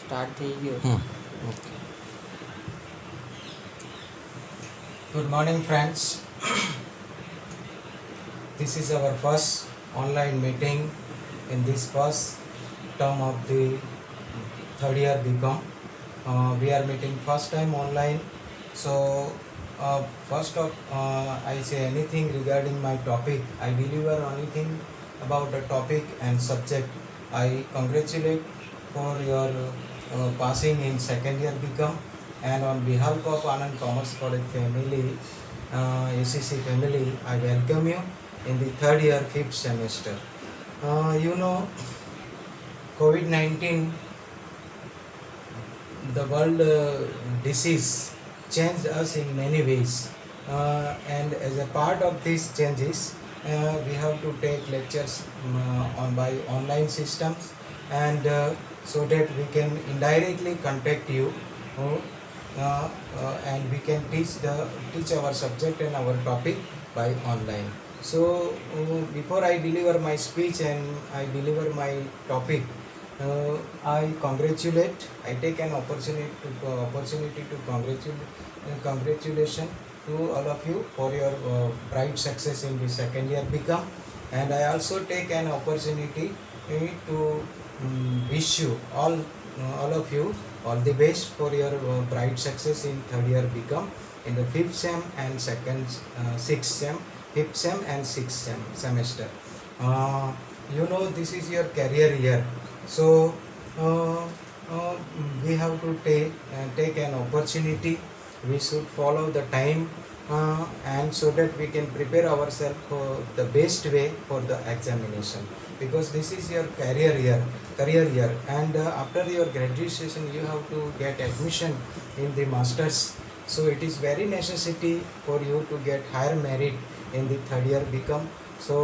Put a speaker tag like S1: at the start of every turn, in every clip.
S1: Start થઈ ગયો.
S2: Good morning, friends. This is our first online meeting in this first term of the third year BCom. We are meeting first time online. So, first of I say anything regarding my topic. I deliver anything about the topic and subject. I congratulate for your passing in second year BCom, and on behalf of Anand Commerce College family, ACC family, I welcome you in the third year 5th semester. COVID-19, the world disease changed us in many ways, and as a part of these changes, we have to take lectures on by online systems, and so that we can indirectly contact you, and we can teach our subject and our topic by online. So before I deliver my speech and I deliver my topic, I take an opportunity to congratulation to all of you for your bright success in the second year BCom, and I also take an opportunity to wish you all of you all the best for your bright success in third year BCom in the 5th sem and 6th sem, 5th sem and 6th semester. This is your career year, so we have to take an opportunity. We should follow the time, and so that we can prepare ourselves for the best way for the examination, because this is your career year, and after your graduation you have to get admission in the masters. So it is very necessity for you to get higher merit in the third year BCom, so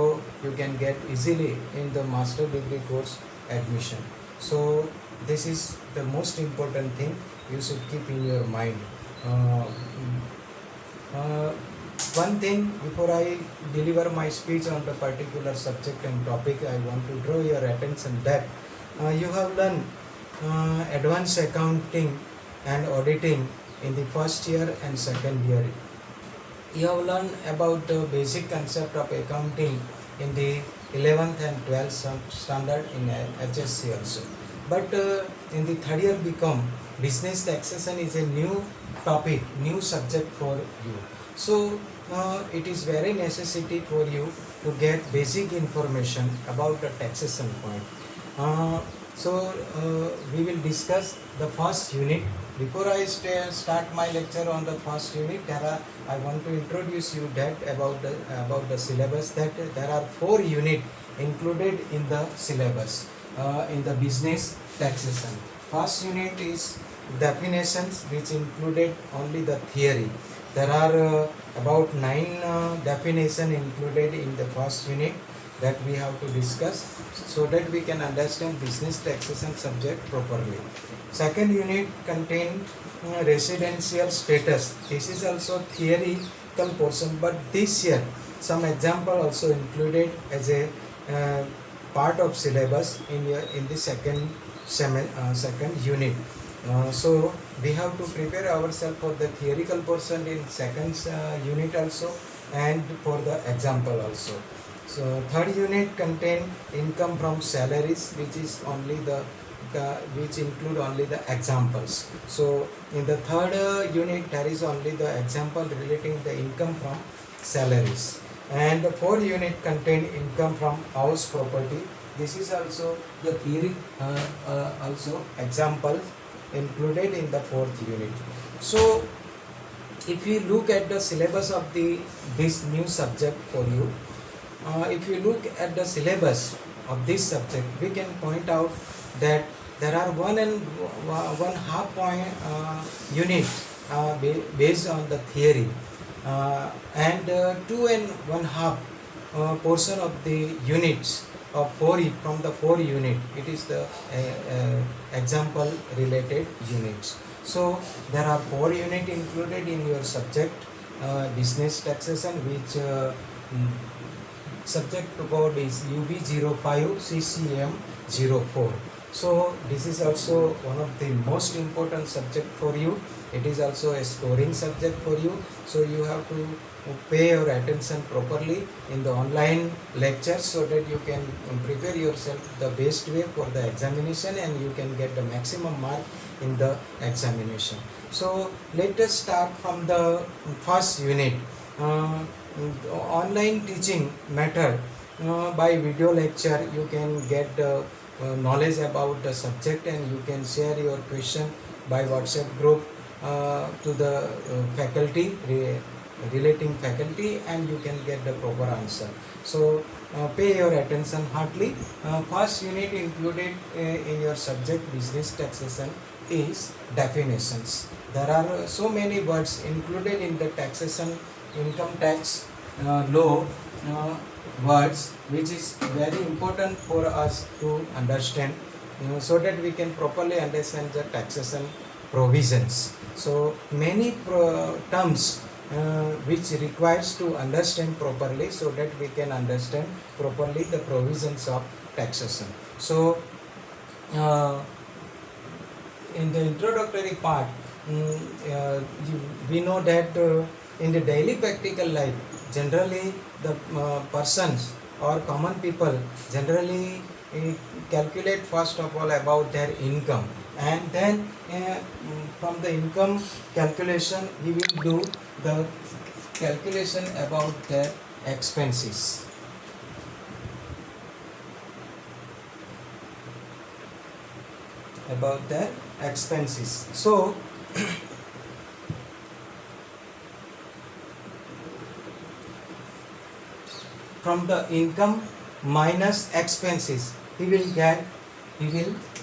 S2: you can get easily in the master degree course admission. So this is the most important thing you should keep in your mind. One thing before I deliver my speech on the particular subject and topic, I want to draw your attention that you have learned advanced accounting and auditing in the first year and second year. You have learned about the basic concept of accounting in the 11th and 12th standard in HSC also. But in the third year BCom, business taxation is a new topic, new subject for you. So it is very necessity for you to get basic information about the taxation point. So we will discuss the first unit. Before I start my lecture on the first unit, I want to introduce you that about the syllabus, that there are 4 units included in the syllabus in the business taxation. First unit is definitions, which included only the theory. There are about 9 definitions included in the first unit that we have to discuss, so that we can understand business taxation subject properly. Second unit contains residential status. This is also theoretical portion, but this year some example also included as a part of syllabus in the second unit. So we have to prepare ourselves for the theoretical portion in second unit also, and for the example also. So third unit contain income from salaries, which is only which include only the examples. So in the third unit there is only the example relating the income from salaries. And the fourth unit contain income from house property. This is also the theory, also example included in the fourth unit. So if you look at the syllabus of this new subject for you, if you look at the syllabus of this subject, we can point out that there are 1.5 point unit based on the theory, and 2.5 portion of the units of 4 from the 4 unit. It is the example related units. So there are 4 units included in your subject business taxation, which subject code is UB05 CCM 04. So this is also one of the most important subject for you. It is also a scoring subject for you. So you have to pay your attention properly in the online lectures so that you can prepare yourself the best way for the examination and you can get the maximum mark in the examination. So let us start from the first unit. Online teaching method. By video lecture you can get knowledge about the subject and you can share your question by WhatsApp group to the faculty, relating faculty, and you can get the proper answer. So pay your attention hardly. First unit included in your subject business taxation is definitions. There are so many words included in the taxation, income tax law words, which is very important for us to understand, so that we can properly understand the taxation provisions. So many terms which requires to understand properly so that we can understand properly the provisions of taxation. So in the introductory part, we know that in the daily practical life, generally the persons or common people generally calculate first of all about their income, and then from the income calculation he will do the calculation about their expenses. About their expenses. So from the income minus expenses he will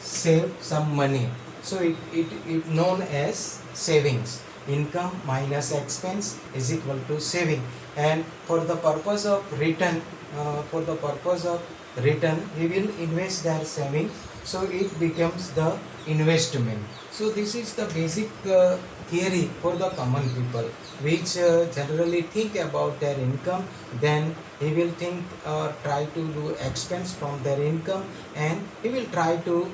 S2: save some money. So it known as savings. Income minus expense is equal to saving, and for the purpose of return he will invest their savings, so it becomes the investment. So this is the basic theory for the common people, which generally think about their income, then he will think or try to do expense from their income, and he will try to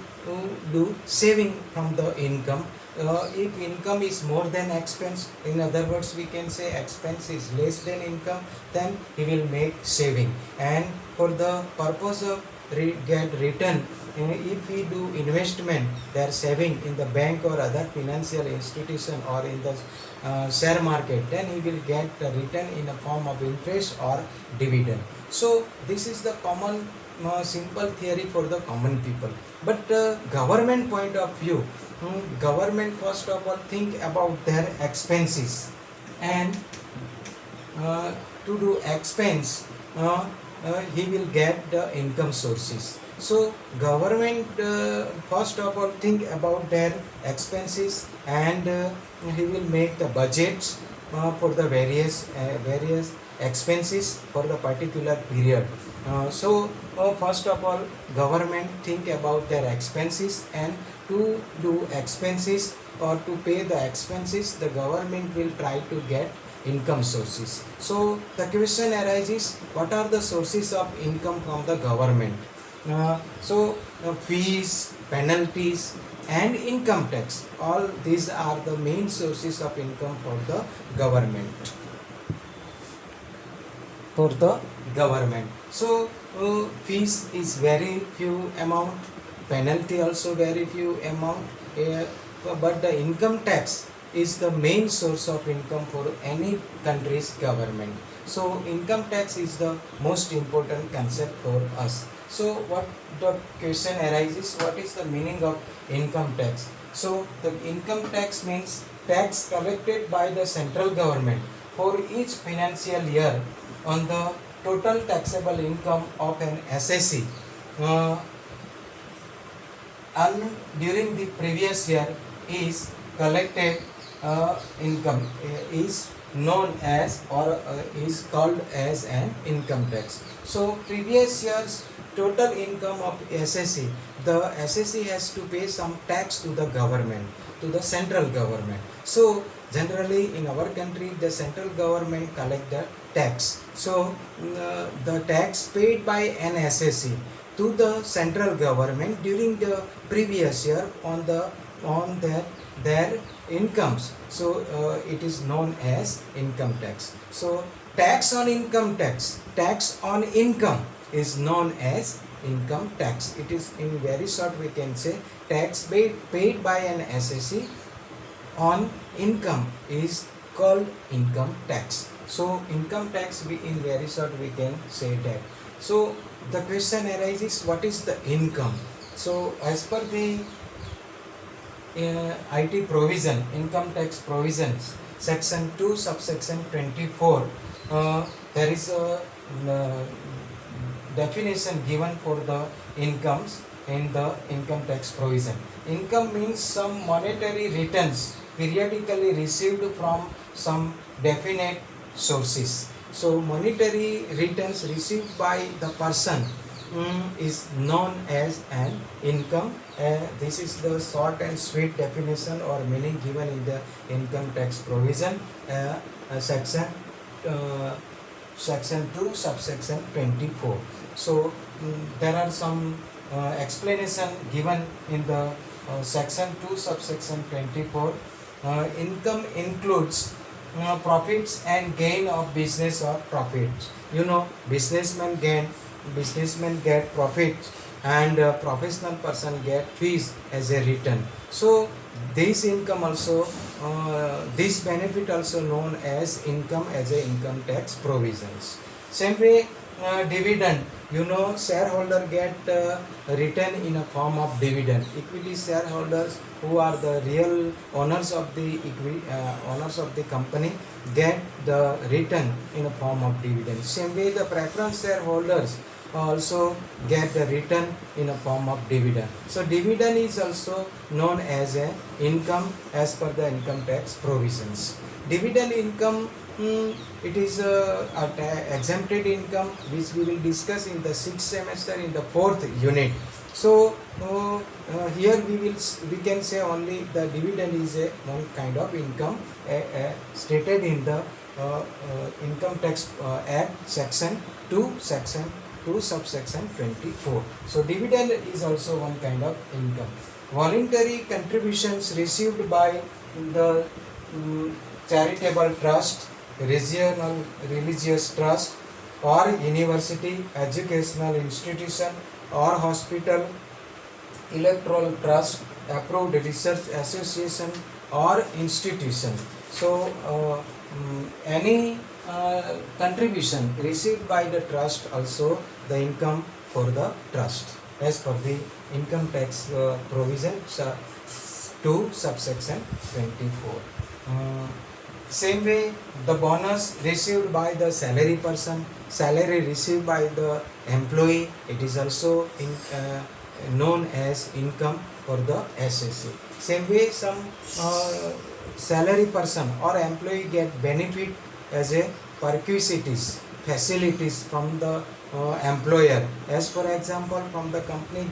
S2: do saving from the income. If income is more than expense, in other words we can say expense is less than income, then he will make saving. And for the purpose of get return, if we do investment, they are saving in the bank or other financial institution or in the share market, then he will get the return in a form of interest or dividend. So this is the common simple theory for the common people. But government point of view, government first of all think about their expenses, and to do expense he will get the income sources. So government first of all think about their expenses, and he will make the budgets for the various expenses for the particular period. So first of all government think about their expenses, and to do expenses or to pay the expenses the government will try to get income sources. So the question arises, what are the sources of income from the government? Fees, penalties and income tax, all these are the main sources of income for the government. So fees is very few amount, penalty also very few amount, but the income tax is the main source of income for any country's government. So income tax is the most important concept for us. So what the question arises, what is the meaning of income tax? So the income tax means tax collected by the central government for each financial year on the total taxable income of an assessee earned during the previous year is collected. Income is known as or is called as an income tax. So previous year's total income of assessee, the assessee has to pay some tax to the government, to the central government. So generally in our country the central government collect the tax. So the tax paid by an assessee to the central government during the previous year on their incomes. So it is known as income tax. So tax on income is known as income tax. It is, in very short we can say, tax paid by an assessee on income is called income tax. So income tax, in very short we can say that. So the question arises, what is the income? So as per the IT provision, income tax provisions, section 2 subsection 24, there is a definition given for the incomes in the income tax provision. Income means some monetary returns periodically received from some definite sources. So monetary returns received by the person is known as an income. This is the short and sweet definition or meaning given in the income tax provision, section 2 subsection 24. So there are some explanation given in the section 2 subsection 24. Income includes profits and gain of business or profits. You know, businessmen get profits, and professional person get fees as a return. So this income also, this benefit also known as income as a income tax provisions. Same way, dividend, you know, shareholder get return in a form of dividend. Equity shareholders, who are the real owners of the owners of the company, get the return in a form of dividend. Same way, the preference shareholders also get the return in a form of dividend. So dividend is also known as a income as per the income tax provisions. Dividend income, it is exempted income, which we will discuss in the 6th semester in the 4th unit. So here we can say only the dividend is a one kind of income stated in the income tax act section 2 subsection 24. So dividend is also one kind of income. Voluntary contributions received by the charitable trust, regional religious trust, or university, educational institution, or hospital, electoral trust, approved research association, or institution. So any contribution received by the trust, also the income for the trust as per the income tax provision 2 subsection 24. Same way, the bonus received by the salary person, salary received by the employee, it is also known as income for the SSC. Same way, some salary person or employee get benefit as a perquisites, facilities from the employer. As for example, from the company,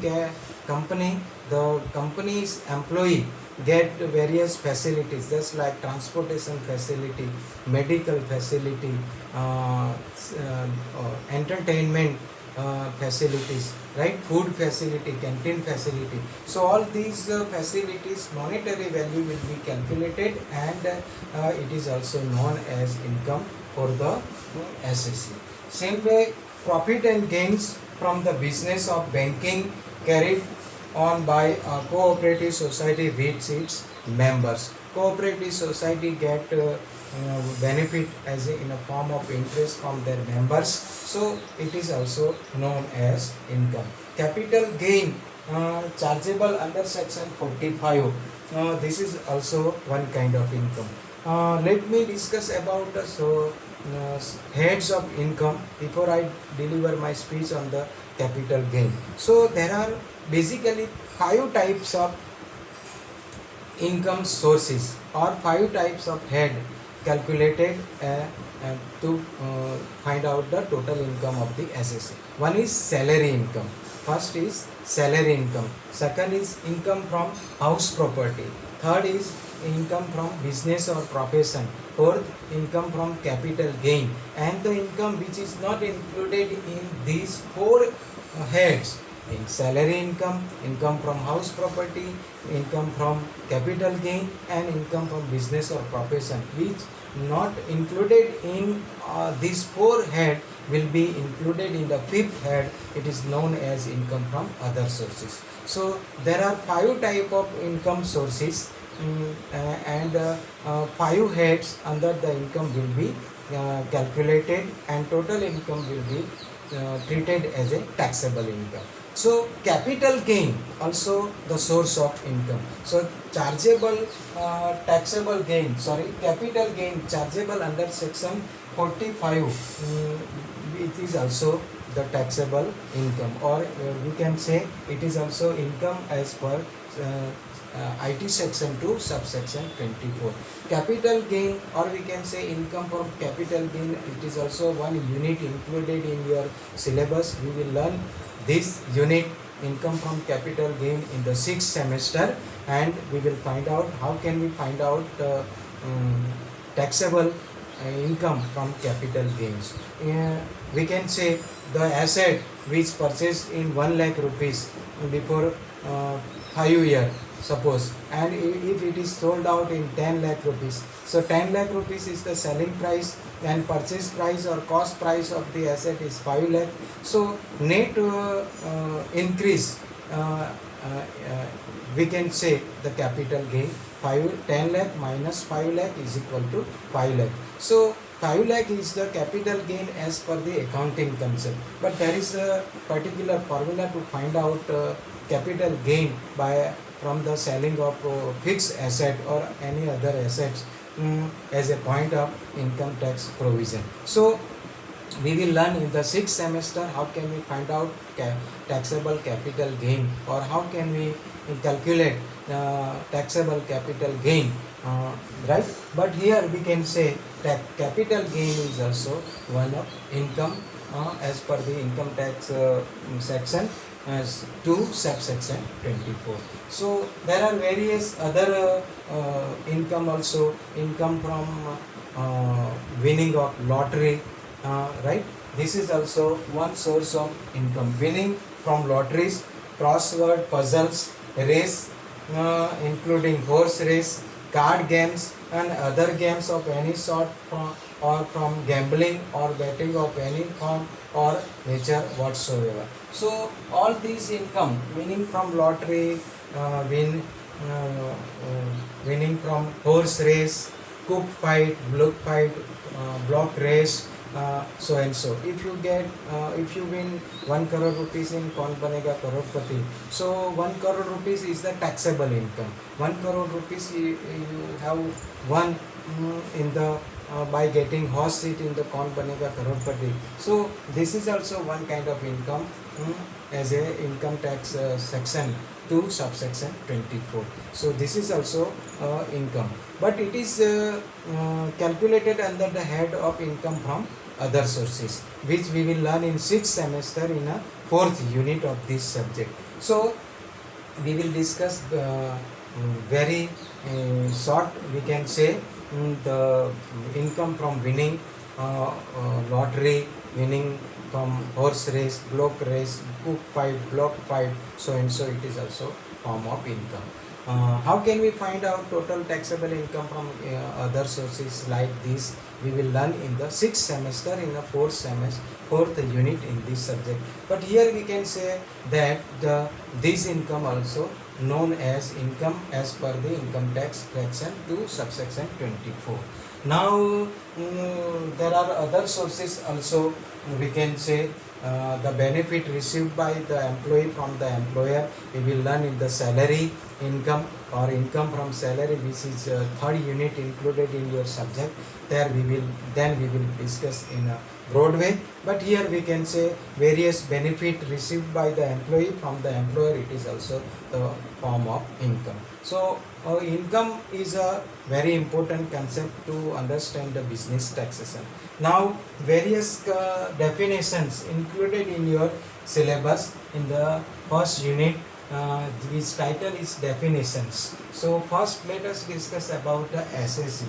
S2: the company's employee get various facilities, just like transportation facility, medical facility, entertainment facilities, right, food facility, canteen facility. So all these facilities, monetary value will be calculated, and it is also known as income for the SSC. Same way, profit and gains from the business of banking carried on by a cooperative society with its members. Cooperative society get benefit as in a form of interest from their members. So it is also known as income. Capital gain chargeable under section 45. This is also one kind of income. Let me discuss about the heads of income before I deliver my speech on the capital gain. So there are basically 5 types of income sources, or 5 types of head calculated to find out the total income of the SSC. One is salary income. First is salary income. Second is income from house property. Third is income from business or profession. Fourth, income from capital gain. And the income which is not included in these 4 heads in salary income, income from house property, income from capital gain, and income from business or profession, which not included in these four head will be included in the fifth head. It is known as income from other sources. So there are five type of income sources, and five heads under the income will be calculated, and total income will be treated as a taxable income. So capital gain also the source of income. So chargeable taxable gain, capital gain chargeable under section 45, it is also the taxable income, or we can say it is also income as per IT section 2 subsection 24. Capital gain, or we can say income from capital gain, it is also one unit included in your syllabus. We will learn this unit, income from capital gain, in the sixth semester, and we will find out how can we find out taxable income from capital gains. We can say the asset which purchased in 1 lakh rupees before 5 years, suppose, and if it is sold out in 10 lakh rupees, so 10 lakh rupees is the selling price, and purchase price or cost price of the asset is 5 lakh. So net increase, we can say the capital gain 10 lakh minus 5 lakh is equal to 5 lakh. So 5 lakh is the capital gain as per the accounting concept, but there is a particular formula to find out capital gain from the selling of fixed asset or any other assets as a point of income tax provision. So we will learn in the sixth semester how can we find out taxable capital gain, or how can we calculate taxable capital gain, right? But here we can say that capital gain is also one of income as per the income tax section as 2 subsection 24. So there are various other income also, income from winning of lottery, right? This is also one source of income. Winning from lotteries, crossword puzzles, race, including horse race, card games, and other games of any sort, or from gambling or betting of any form or nature whatsoever. So all these income, winning from lottery, winning from horse race, cook fight, block race, so and so. If you win 1 crore rupees in Kaun Banega Crorepati, so 1 crore rupees is the taxable income. 1 crore rupees you have won in the by getting horse seat in the Kaun Banega Crorepati. So this is also one kind of income as a income tax section 2 subsection 24. So this is also income, but it is calculated under the head of income from other sources, which we will learn in 6th semester in a 4th unit of this subject. So we will discuss very short, we can say, the income from winning lottery, winning from horse race, block race, cook fight, block fight, so and so. It is also form of income. How can we find out total taxable income from other sources like this? We will learn in the 6th semester in the 4th unit in this subject. But here we can say that this income also known as income as per the income tax section 2 subsection 24. Now there are other sources also, we can say the benefit received by the employee from the employer. We will learn in the salary income or income from salary, which is third unit included in your subject. There we will discuss in a broad way. But here we can say various benefit received by the employee from the employer. It is also the form of income. So income is a very important concept to understand the business taxation. Now various definitions included in your syllabus in the first unit, which title is definitions. So first let us discuss about the SSE.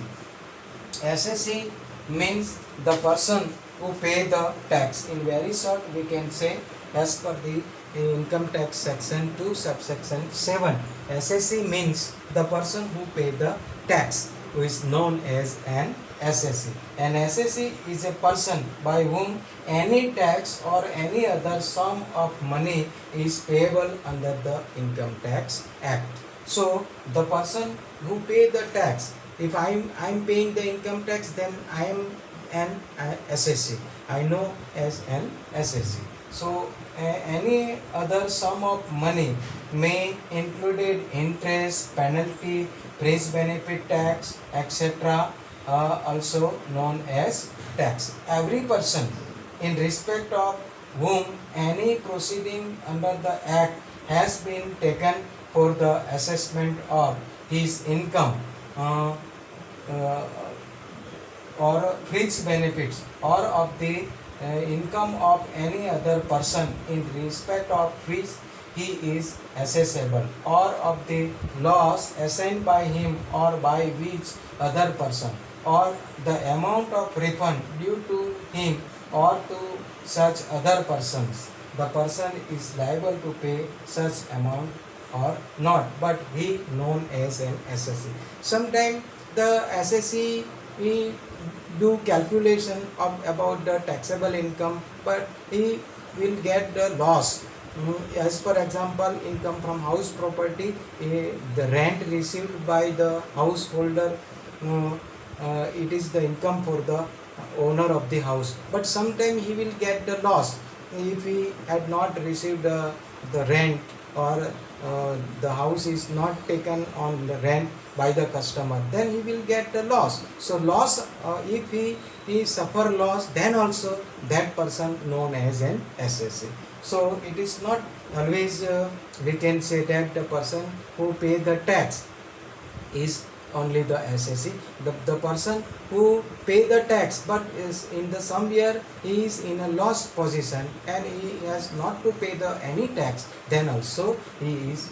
S2: SSE means the person who pay the tax. In very short we can say, as per the income tax section 2 subsection 7. SSC means the person who pay the tax, who is known as an SSC. An SSC is a person by whom any tax or any other sum of money is payable under the Income Tax Act. So the person who pay the tax, if I'm paying the income tax, then I am an SSC. I know as an SSC. So any other sum of money may include interest, penalty, fringe benefit tax, etc. Also known as tax. Every person in respect of whom any proceeding under the Act has been taken for the assessment of his income or fringe benefits or of the income of any other person in respect of which he is assessable, or of the loss assigned by him or by which other person, or the amount of refund due to him or to such other persons. The person is liable to pay such amount or not, but he known as an SSC. Sometimes the SSC he do calculation of about the taxable income, but he will get the loss. As for example, income from house property, the rent received by the householder, it is the income for the owner of the house, but sometime he will get the loss if he had not received the rent, or the house is not taken on the rent by the customer, then he will get the loss. So loss, if he suffer loss, then also that person known as an SSC. So it is not always we can say that the person who pay the tax is only the SSC. The person who pay the tax but is in the some year he is in a loss position and he has not to pay the any tax, then also he is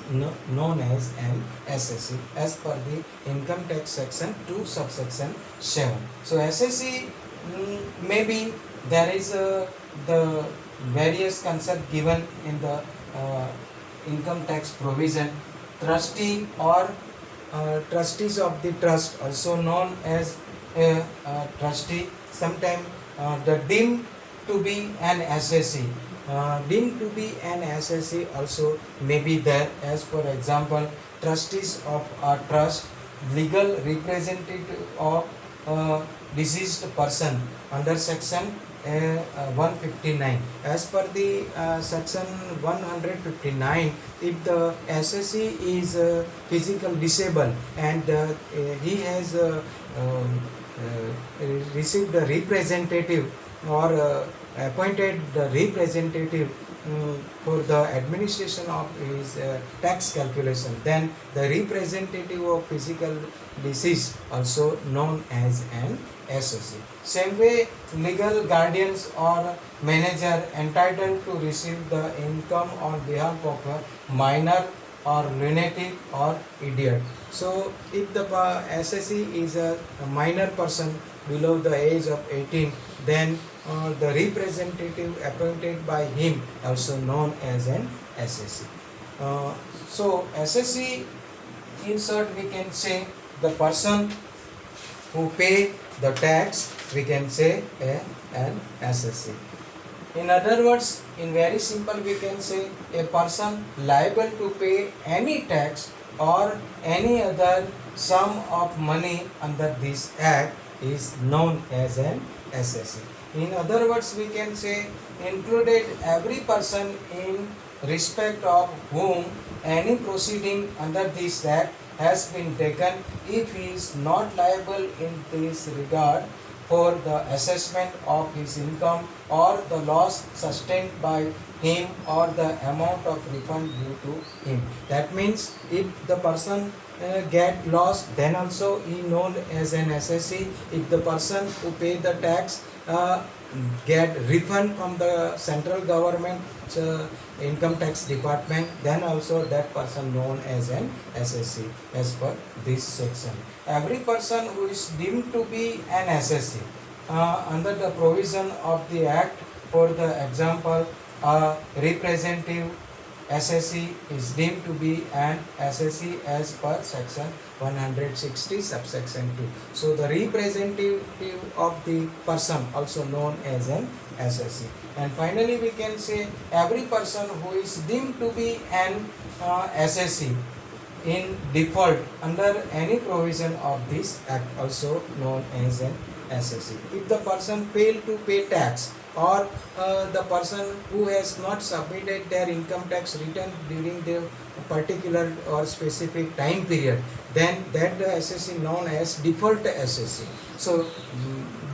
S2: known as an SSC as per the income tax section 2 subsection 7. So SSC, maybe there is the various concept given in the income tax provision. Trustee or trustees of the trust, also known as a trustee, sometimes the deemed to be an SSC. Deemed to be an SSC also may be there, as for example trustees of a trust, legal representative of a deceased person under section 159. As per the section 159, if the SSC is physical disabled and he has received a representative or appointed the representative for the administration of his tax calculation, then the representative of physical deceased also known as an SSC. Same way, legal guardians or manager entitled to receive the income on behalf of a minor or lunatic or idiot. So if the SSC is a minor person below the age of 18, then the representative appointed by him also known as an SSC. So SSC, in short, we can say the person who pay the tax, we can say an SSC. In other words, in very simple, we can say a person liable to pay any tax or any other sum of money under this act is known as an SSC. In other words, we can say included every person in respect of whom any proceeding under this act has been taken if he is not liable in this regard for the assessment of his income or the loss sustained by him or the amount of refund due to him. That means if the person get loss, then also he known as an SSC. If the person who pay the tax get refund from the central government income tax department, then also that person known as an SSC as per this section. Every person who is deemed to be an SSC under the provision of the act, for the example, a representative SSE is deemed to be an SSE as per section 160 subsection 2. So the representative of the person also known as an SSE. And finally we can say every person who is deemed to be an SSE in default under any provision of this act also known as an SSE. If the person failed to pay tax or the person who has not submitted their income tax return during the particular or specific time period, then that the SSE known as default SSE. So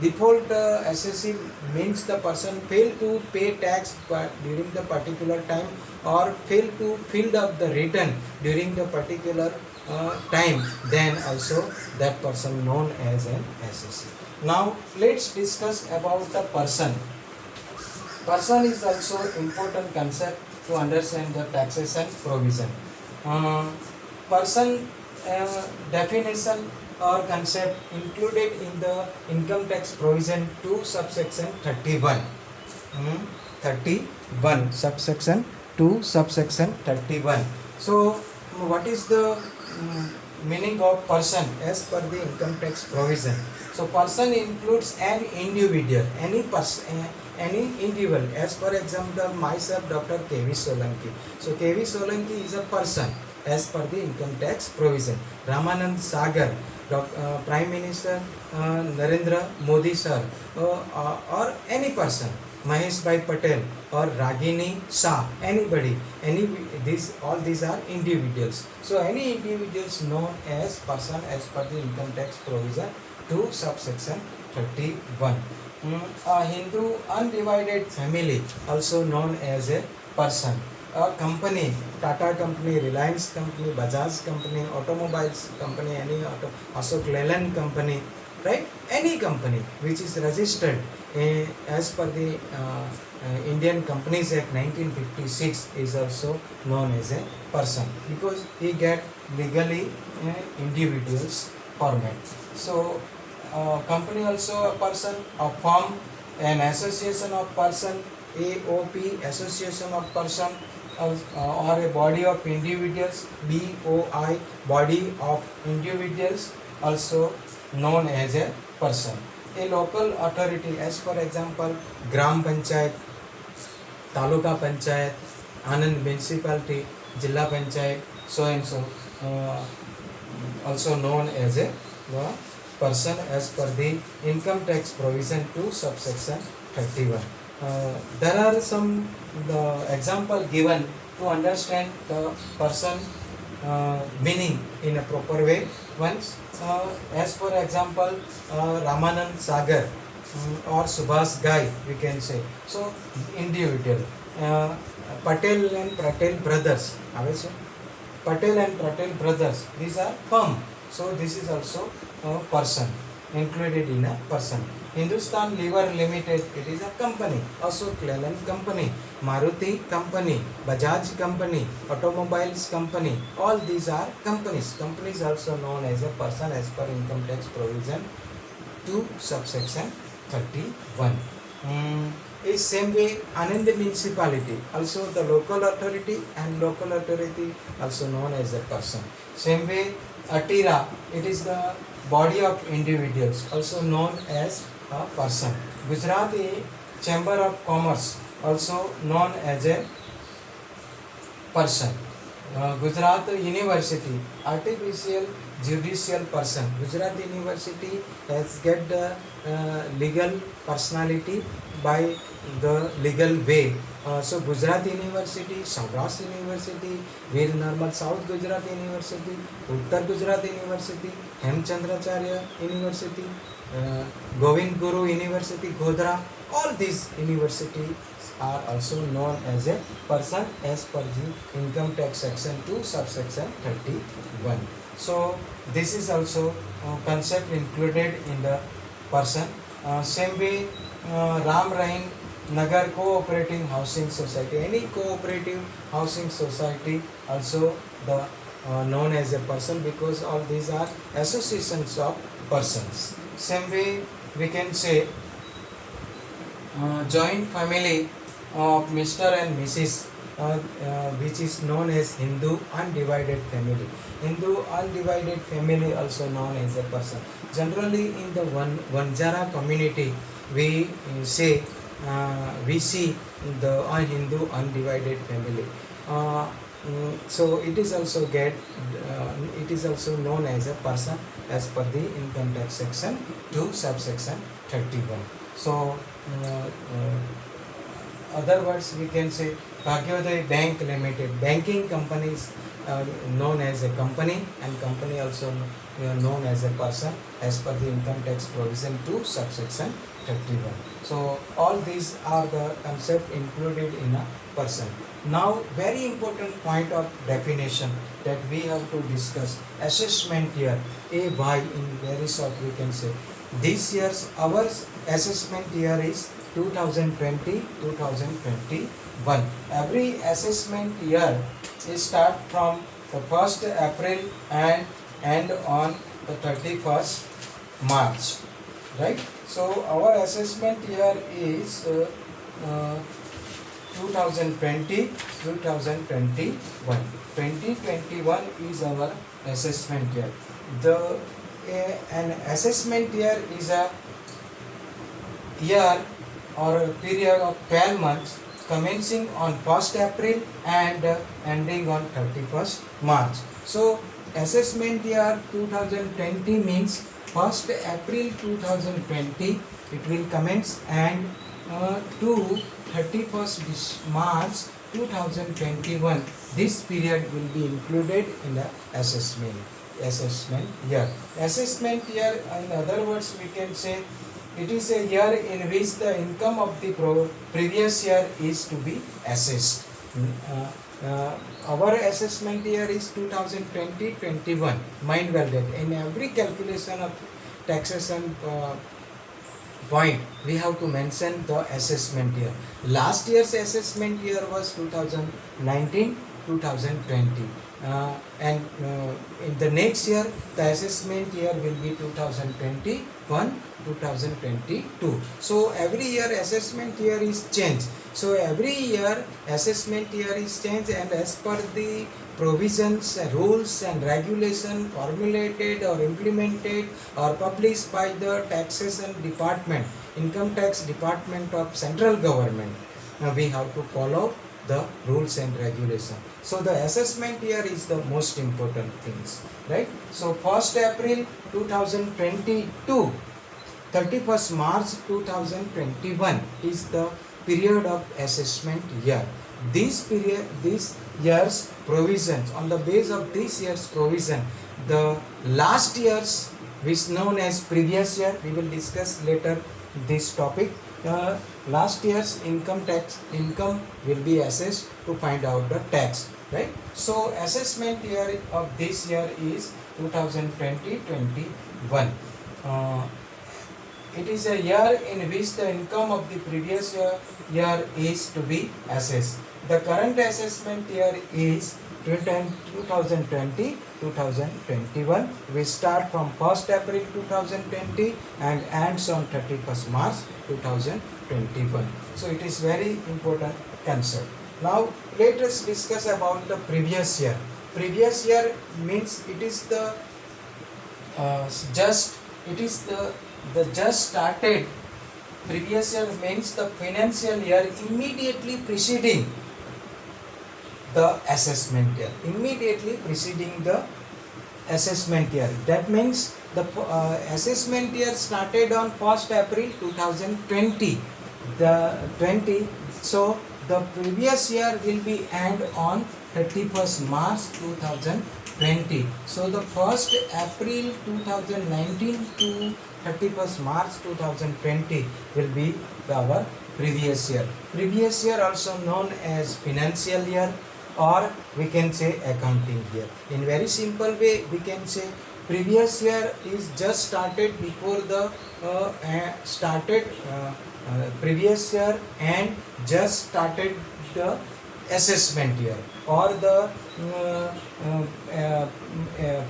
S2: default SSE means the person failed to pay tax during the particular time or failed to fill up the return during the particular time, then also that person known as an SSE. Now let's discuss about the person. Person is also important concept to understand the taxation provision. Person definition or concept included in the income tax provision 2 subsection 31. 31 subsection 2 subsection 31. So what is the meaning of person as per the income tax provision? So person includes an individual, any person, any individual. As for example, myself, Dr. K.V. Solanki. So K.V. Solanki is a person as per the income tax provision. Ramanand Sagar, Prime Minister Narendra Modi sir, or any person. Mahesh Bhai Patel or Ragini Shah, anybody, all these are individuals. So any individuals known as person as per the income tax provision 2 subsection 31. A Hindu undivided family also known as a person. A company, Tata company, Reliance company, Bajaj company, automobiles company, any Ashok Leyland company, right? Any company which is registered as per the Indian Companies Act 1956 is also known as a person because he get legally individuals format. So company also a person, a firm, an association of person, AOP, association of person, or a body of individuals, BOI, body of individuals, also known as a person. A local authority, as for example, Gram Panchayat, Taluka Panchayat, Anand Municipality, Jilla Panchayat, so and so, also known as a person as per the income tax provision 2 subsection 31. There are some example given to understand the person meaning in a proper way. Once, as for example, Ramanand Sagar or Subhas Ghai, we can say. So individual. Patel and Patel brothers. Patel and Patel brothers. These are firm. So this is also a person, included in a person. Hindustan Lever Limited, it is a company. Also Leyland company, Maruti company, Bajaj company, automobiles company. All these are companies. Companies also known as a person as per income tax provision 2 subsection 31. Is same way Anand Municipality, also the local authority, and local authority also known as a person. Same way Atira, it is the body of individuals, also known as a person. Gujarati Chamber of Commerce, also known as a person. Gujarat University, artificial judicial person. Gujarat University has get the legal personality by the legal way. So Gujarat University, Saurashtra University, Veer Narmal South Gujarat University, Uttar Gujarat University, Hemchandracharya University, Govind Guru University, Godhra, all these universities are also known as a person as per the income tax section 2 subsection 31. So this is also concept included in the person. Same way Ram Rahin Nagar Cooperative Housing Society, any cooperative housing society also the known as a person because all these are associations of persons. Same way we can say joint family of Mr. and Mrs. which is known as Hindu undivided family. Hindu undivided family, also known as a person. Generally, in the Vanjara community, we say we see the Hindu undivided family. So it is also it is also known as a person as per the income tax section 2 subsection 31. So other words we can say Bhagyodaya Bank Limited, banking company is known as a company, and company also known as a person as per the income tax provision 2 subsection 31. So all these are the concept included in a person. Now very important point of definition that we have to discuss: assessment year. A by in very short we can say this year's our assessment year is 2020-2021. Every assessment year is start from the 1st April and end on the 31st March, right? So our assessment year is 2020-2021. 2021 is our assessment year. An assessment year is a year or a period of 12 months commencing on 1st April and ending on 31st March. So assessment year 2020 means 1st April 2020 it will commence, and to 31st March 2021 this period will be included in the assessment year. Assessment year, in other words we can say, it is a year in which the income of the previous year is to be assessed. Our assessment year is 2020-21. Mind well that in every calculation of taxation point we have to mention the assessment year. Last year's assessment year was 2019-2020. And in the next year the assessment year will be 2021-2022. So every year assessment year is changed. So every year assessment year is changed, and as per the provisions, rules and regulation formulated or implemented or published by the taxation department, income tax department of central government, we have to follow the rules and regulation. So the assessment year is the most important things, right? So 1st April 2022, 31st March 2021 is the period of assessment year. This year's provisions, on the base of this year's provision, the last year's, which known as previous year, we will discuss later this topic. Last year's income will be assessed to find out the tax, right? So assessment year of this year is 2020-21. It is a year in which the income of the previous year is to be assessed. The current assessment year is 2020-2021. We start from 1st April 2020 and ends on 31st March 2021. So it is very important concept. Now let us discuss about the previous year. Previous year means it is the just started. Previous year means the financial year immediately preceding the assessment year. Immediately preceding the assessment year. That means the assessment year started on 1st April 2020. So the previous year will be end on 31st March 2020. So the 1st April 2019 to 31st March 2020 will be our previous year. Previous year also known as financial year, or we can say accounting year. In very simple way we can say previous year is just started before the previous year and just started the assessment year, or the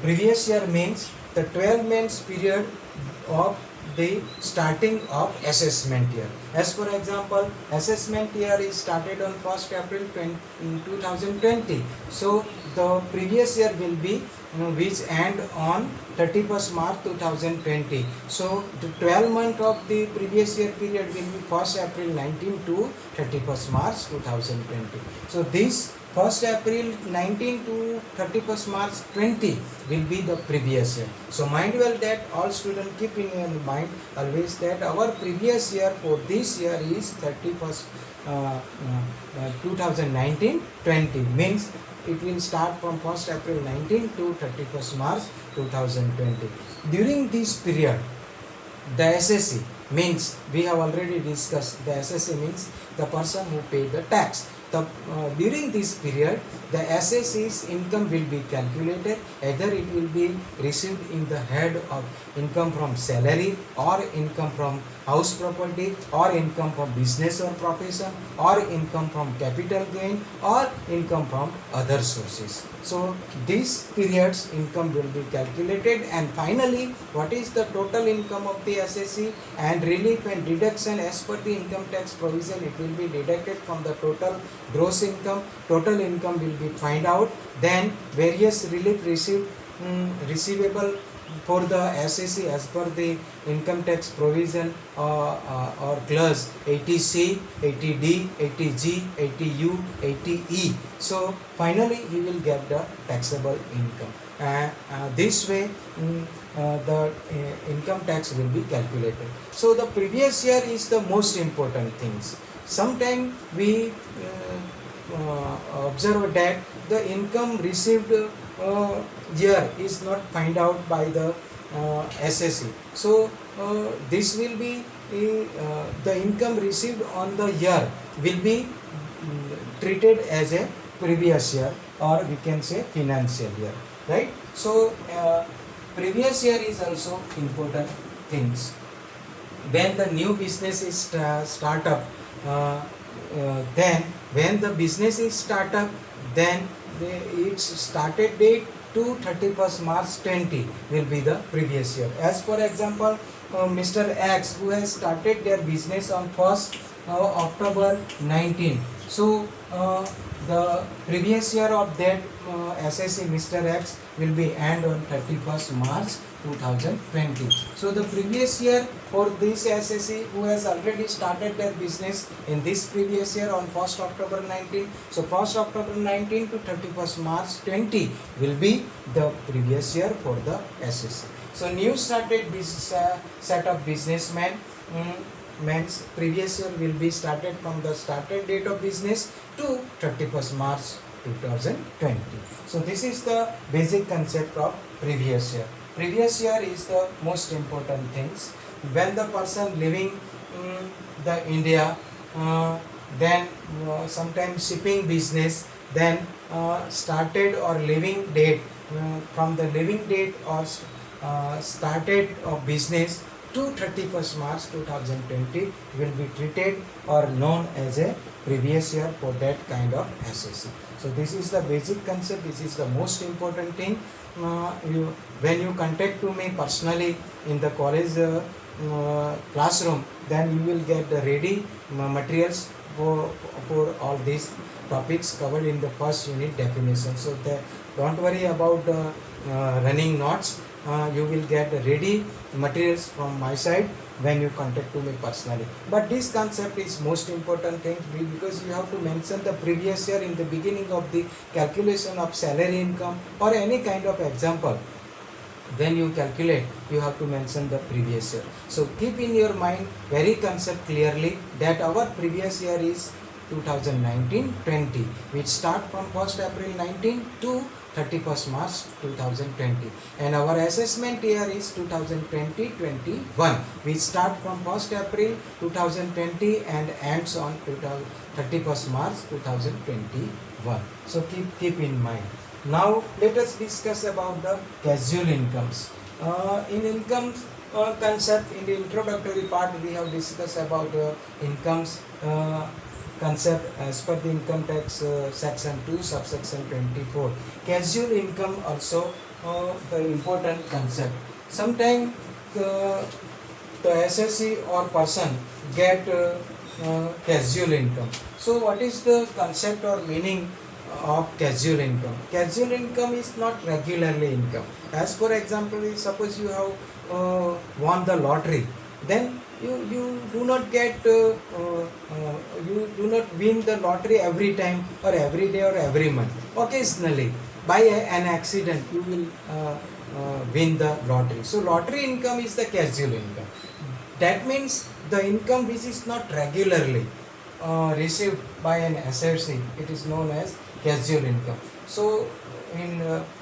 S2: previous year means the 12 months period of the starting of assessment year. As for example, assessment year is started on 1st April 2020. So the previous year will be which end on 31st March 2020. So the 12 month of the previous year period will be 1st April 19 to 31st March 2020. So this 1st April 19 to 31st March 20 will be the previous year. So mind well that all students keep in your mind always that our previous year for this year is 31st 2019-20, means it will start from 1st April 19 to 31st March 2020. During this period, the SSC means, we have already discussed, the SSC means the person who paid the tax. During this period, the SSC's income will be calculated. Either it will be received in the head of income from salary, or income from house property, or income from business or profession, or income from capital gain, or income from other sources. So this period's income will be calculated, and finally what is the total income of the SSC, and relief and deduction as per the income tax provision, it will be deducted from the total gross income. Total income will be find out, then various relief receivable for the SSC as per the income tax provision or clause 80C, 80D, 80G, 80U, 80E. So finally you will get the taxable income. This way the income tax will be calculated. So the previous year is the most important things. Sometimes we observe that the income received year is not find out by the SSC. So this will be the income received on the year will be treated as a previous year, or we can say financial year, right? So previous year is also important things. When the new business is start up, then when the business is start up, then its started date to 31st March 20 will be the previous year. As for example, Mr. X, who has started their business on 1st October 19. So the previous year of that SSC Mr. X will be end on 31st March 2020. So the previous year for this SSC who has already started their business in this previous year on 1st October 19. So 1st October 19 to 31st March 20 will be the previous year for the SSC. So new started set of businessmen means previous year will be started from the started date of business to 31st March 2020. So this is the basic concept of previous year. Previous year is the most important things. When the person living in the India, then sometimes shipping business, then started or living date, from the living date or started of business to 31st March 2020 will be treated or known as a previous year for that kind of SSC. So this is the basic concept. This is the most important thing. When you contact to me personally in the college classroom, then you will get the ready materials for all these topics covered in the first unit definition. So don't worry about running notes. You will get ready materials from my side when you contact to me personally. But this concept is most important thing, because you have to mention the previous year in the beginning of the calculation of salary income or any kind of example. When you calculate, you have to mention the previous year. So keep in your mind very concept clearly that our previous year is 2019-20, which start from 1st April 19 to 31st March 2020, and our assessment year is 2020-21, which start from 1st April 2020 and ends on 31st March 2021. So keep in mind. Now let us discuss about the casual incomes. In income concept, in the introductory part we have discussed about incomes concept as per the income tax section 2 subsection 24. Casual income also the important concept. Sometimes the SSC or person get casual income. So what is the concept or meaning of casual income? Casual income is not regularly income. As for example, suppose you have won the lottery, then you do not get you do not win the lottery every time or every day or every month. Occasionally, by an accident, you will win the lottery. So lottery income is the casual income. That means the income which is not regularly received by an SRC, it is known as casual income. So in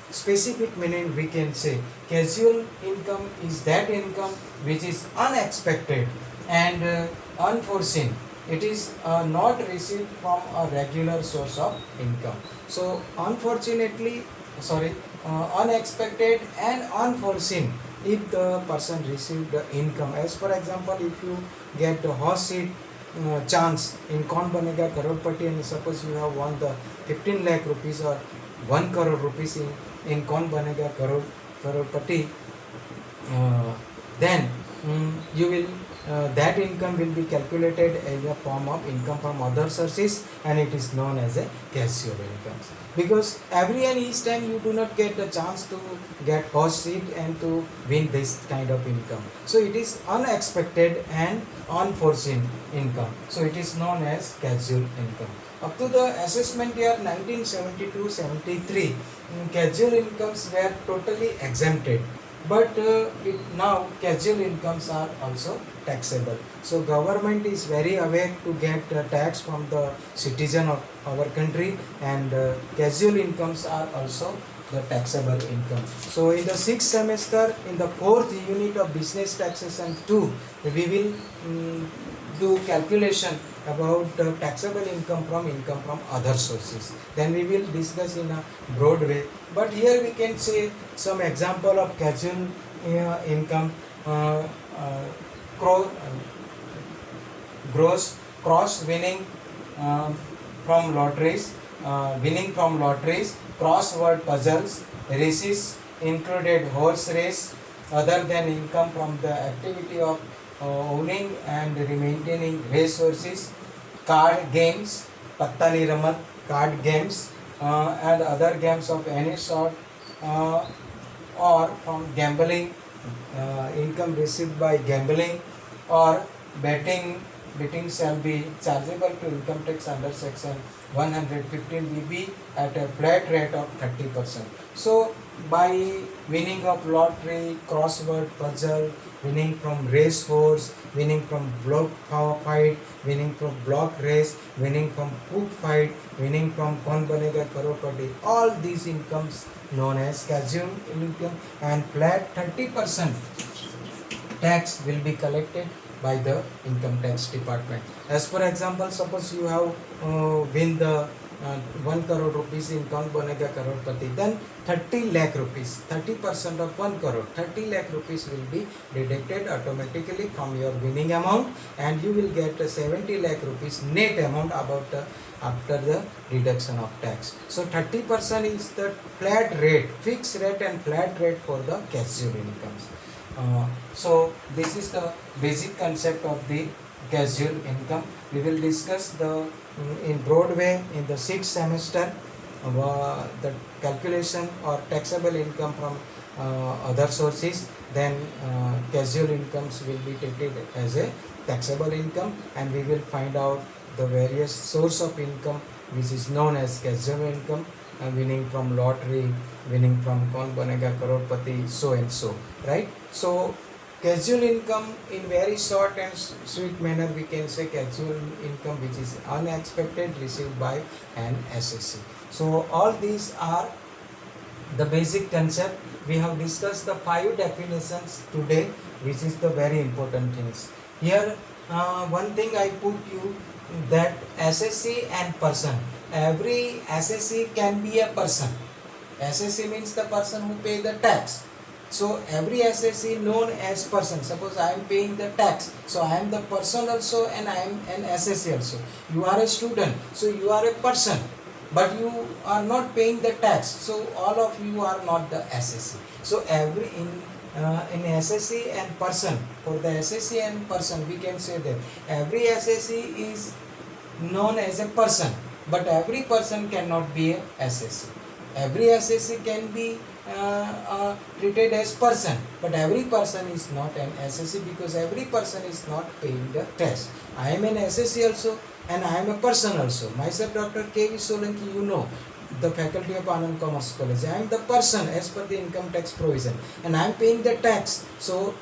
S2: specific meaning, we can say casual income is that income which is unexpected and unforeseen. It is not received from a regular source of income. So unexpected and unforeseen if the person received the income. As for example, if you get the horse seat chance in Kaun Banega Crorepati, and suppose you have won the 15 lakh rupees or 1 crore rupees in Kaun Banega Crorepati, then you will that income will be calculated as a form of income from other sources, and it is known as a casual income. Because every and each time you do not get the chance to get horse seat and to win this kind of income. So it is unexpected and unforeseen income. So it is known as casual income. Up to the assessment year 1972-73, casual incomes were totally exempted. But now casual incomes are also taxable. So government is very aware to get tax from the citizen of our country, and casual incomes are also the taxable income. So in the 6th semester, in the 4th unit of business taxation 2, we will do calculation about the taxable income from other sources. Then we will discuss in a broad way. But here we can say some example of casual income: gross cross winning from lotteries, crossword puzzles, races included horse race, other than income from the activity of owning and maintaining racehorses, card games, pattani ramat, card games, and other games of any sort, or from gambling, income received by gambling, or betting shall be chargeable to income tax under section 115 BB at a flat rate of 30%. So by winning of lottery, crossword puzzle, winning from race horse, winning from block fight, winning from block race, winning from cook fight, winning from Kaun Banega Crorepati, all these incomes known as casual income, and flat 30% tax will be collected by the income tax department. As for example, suppose you have win the 1 crore rupees in Kaun Banega Crorepati, then 30 lakh rupees, 30% of 1 crore, 30 lakh rupees will be deducted automatically from your winning amount, and you will get 70 lakh rupees net amount about after the reduction of tax. So 30% is the flat rate, fixed rate and flat rate for the casual incomes. So this is the basic concept of the casual income. We will discuss the in broad way in the 6th semester the calculation or taxable income from other sources. Then casual incomes will be treated as a taxable income, and we will find out the various source of income which is known as casual income, winning from lottery, winning from Kaun Banega Crorepati, so and so, right? So casual income, in very short and sweet manner, we can say casual income which is unexpected received by an SSC. So all these are the basic concept. We have discussed the 5 definitions today, which is the very important things. Here one thing I put you, that SSC and person. Every SSC can be a person. SSC means the person who pay the tax. So every SSC known as person. Suppose I am paying the tax, so I am the person also, and I am an SSC also. You are a student, so you are a person, but you are not paying the tax, so all of you are not the SSC. So every in in SSC and person, for the SSC and person, we can say that every SSC is known as a person, but every person cannot be a SSC. Every SSC can be treated as person, but every person is not an SSC because every person is not paying the test. I am an SSC also and I am a person also. Myself, Dr. K.V. Solanki, you know, the faculty of Anand Commerce College. I am the person as per the income tax provision and I am paying the tax. So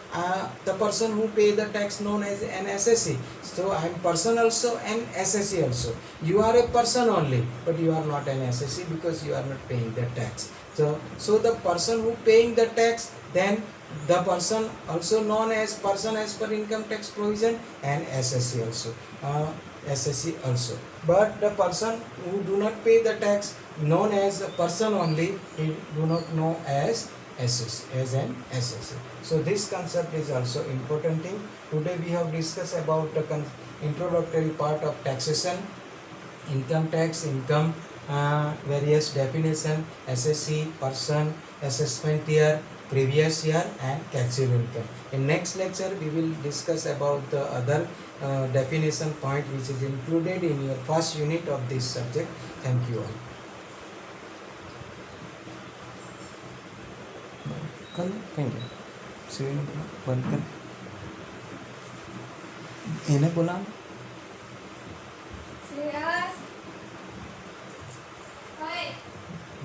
S2: the person who pay the tax known as an SSC. So I am person also and SSC also. You are a person only, but you are not an SSC because you are not paying the tax. So the person who paying the tax, then the person also known as person as per income tax provision and SSC also. SSC also. But the person who do not pay the tax known as a person only, he do not know as SSC, as an SSC. So this concept is also important thing. Today we have discussed about the introductory part of taxation, income tax, income, various definition, SSC, person, assessment year, previous year and captive income. In next lecture we will discuss about the other definition point which is included in your first unit of this subject. Thank you all. कल कहेंगे बंद कर इन्हें बोला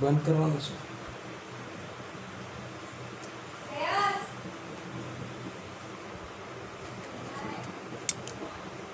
S2: बंद करवाना